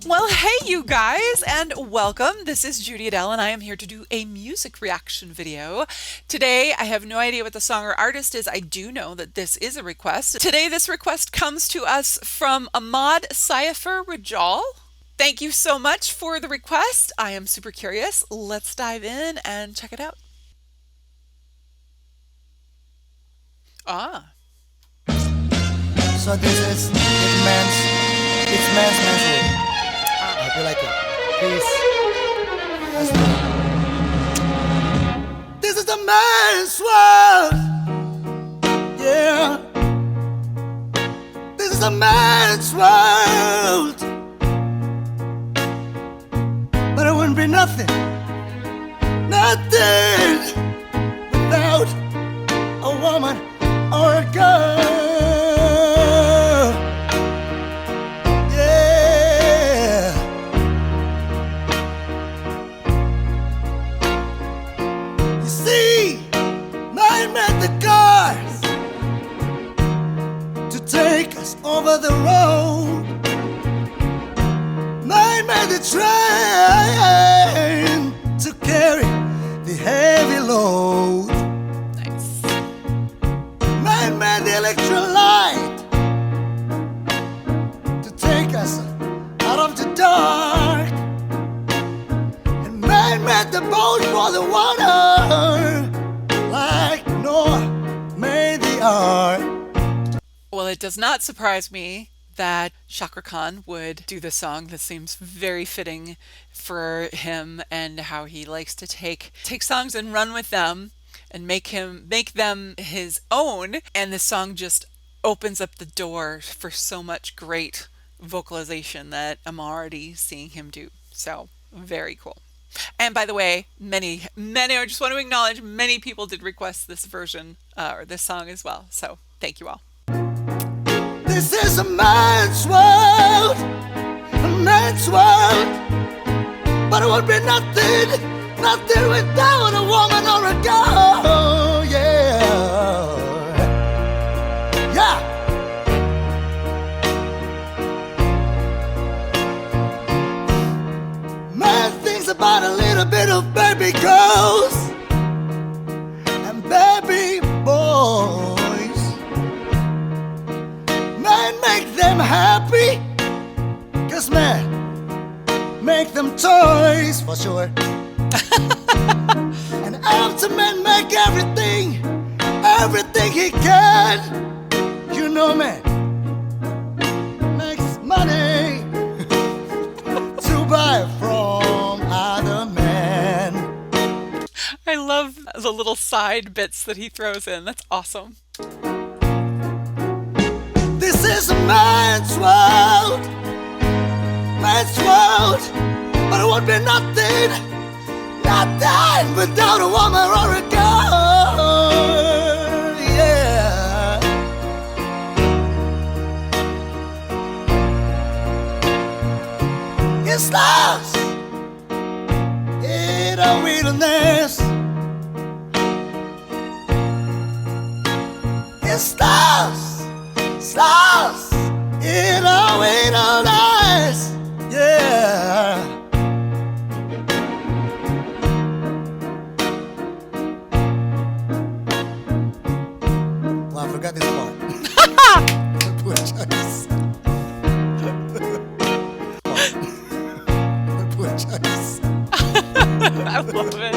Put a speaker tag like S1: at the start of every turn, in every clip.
S1: Well, hey, you guys, and welcome. This is JudyAdele, and I am here to do a music reaction video. Today, I have no idea what the song or artist is. I do know that this is a request. Today, this request comes to us from Ahmad, syaifur, Rijal. Thank you so much for the request. I am super curious. Let's dive in and check it out. Ah,
S2: So this is it's man's world. I feel like it. Please, let's do it. This is the man's world. Yeah. This is the man's world. But it wouldn't be nothing, nothing without a woman or a girl. Take us over the road. Man made the train to carry the heavy load.
S1: nice.
S2: Man made the electric light to take us out of the dark. And man made the boat for the water, like Noah made the ark.
S1: Well, it does not surprise me that Cakra Khan would do this song. This seems very fitting for him and how he likes to take songs and run with them and make them his own. And this song just opens up the door for so much great vocalization that I'm already seeing him do. So very cool. And by the way, many, I just want to acknowledge many people did request this version or this song as well. So thank you all.
S2: This is a man's world, but it would be nothing without a woman or a girl. Yeah, yeah. Man thinks about a little bit of baby girls and baby boys. Make them happy, 'cause man, make them toys for sure. And after man make everything he can, you know man makes money to buy from other men.
S1: I love the little side bits that he throws in. That's awesome.
S2: This is a man's world, but it won't be nothing without a woman or a girl. Yeah. It's lost in a wilderness. It's lost in a wilderness. Yeah. Well, I forgot this part. Poor choice. Poor choice.
S1: I love it.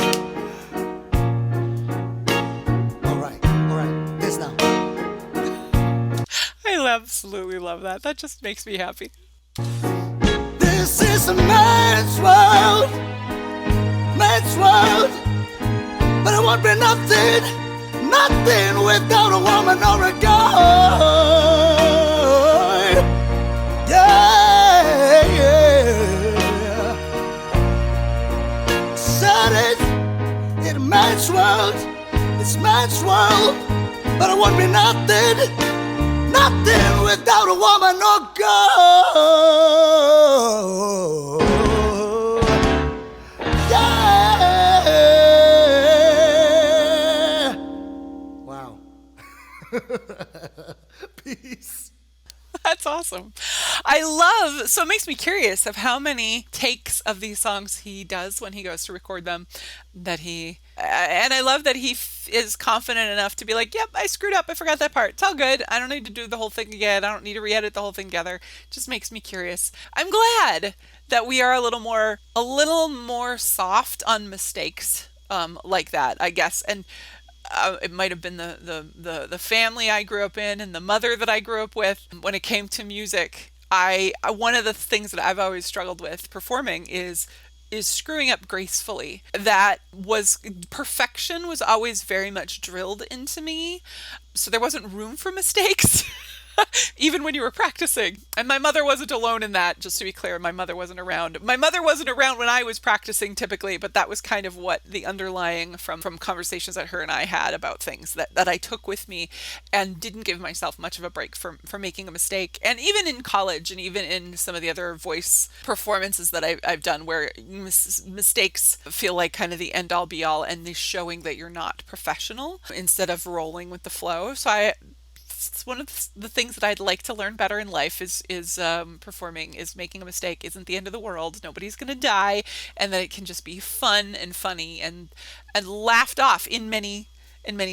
S2: All right. This now.
S1: I absolutely love that. That just makes me happy.
S2: This is a man's world, but it won't be nothing without a woman or a girl. Yeah. Said it's man's world, but it won't be nothing without a woman or girl. Yeah. Wow. Peace.
S1: That's awesome. I love, so it makes me curious of how many takes of these songs he does when he goes to record them that and I love that is confident enough to be like, yep, I screwed up. I forgot that part. It's all good. I don't need to do the whole thing again. I don't need to re-edit the whole thing together. It just makes me curious. I'm glad that we are a little more soft on mistakes, like that, I guess. And it might have been the family I grew up in and the mother that I grew up with. When it came to music, one of the things that I've always struggled with performing is screwing up gracefully. That was perfection was always very much drilled into me, so there wasn't room for mistakes. Even when you were practicing. And my mother wasn't alone in that, just to be clear. My mother wasn't around. My mother wasn't around when I was practicing typically, but that was kind of what the underlying from conversations that her and I had about things that I took with me and didn't give myself much of a break for making a mistake. And even in college and even in some of the other voice performances that I've done where mistakes feel like kind of the end all be all and the showing that you're not professional instead of rolling with the flow. So it's one of the things that I'd like to learn better in life is performing, is making a mistake isn't the end of the world. Nobody's going to die, and that it can just be fun and funny and laughed off in many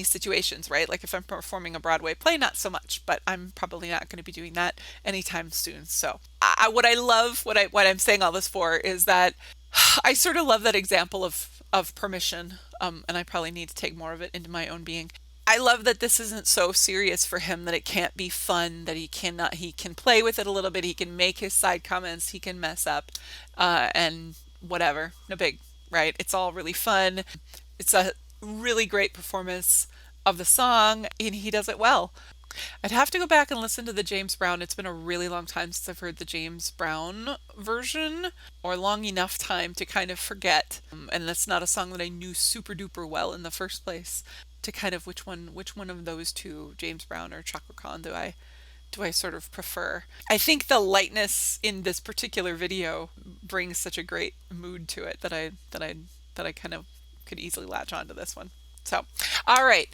S1: situations, right? Like if I'm performing a Broadway play, not so much, but I'm probably not going to be doing that anytime soon. So what I love, what I'm saying all this for is that I sort of love that example of permission, and I probably need to take more of it into my own being. I love that this isn't so serious for him that it can't be fun, that he can play with it a little bit, he can make his side comments, he can mess up, and whatever, no big, right? It's all really fun. It's a really great performance of the song, and he does it well. I'd have to go back and listen to the James Brown. It's been a really long time since I've heard the James Brown version, or long enough time to kind of forget. And that's not a song that I knew super duper well in the first place. To kind of which one of those two, James Brown or Chaka Khan, do I sort of prefer? I think the lightness in this particular video brings such a great mood to it that I kind of could easily latch onto this one. So, all right.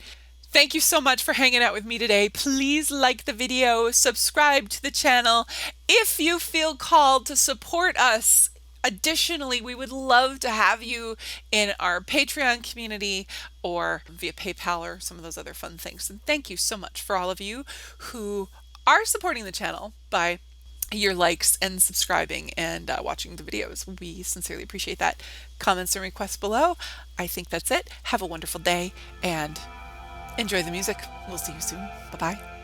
S1: Thank you so much for hanging out with me today. Please like the video, subscribe to the channel. If you feel called to support us, additionally, we would love to have you in our Patreon community or via PayPal or some of those other fun things. And thank you so much for all of you who are supporting the channel by your likes and subscribing and watching the videos. We sincerely appreciate that. Comments and requests below. I think that's it. Have a wonderful day and enjoy the music. We'll see you soon. Bye-bye.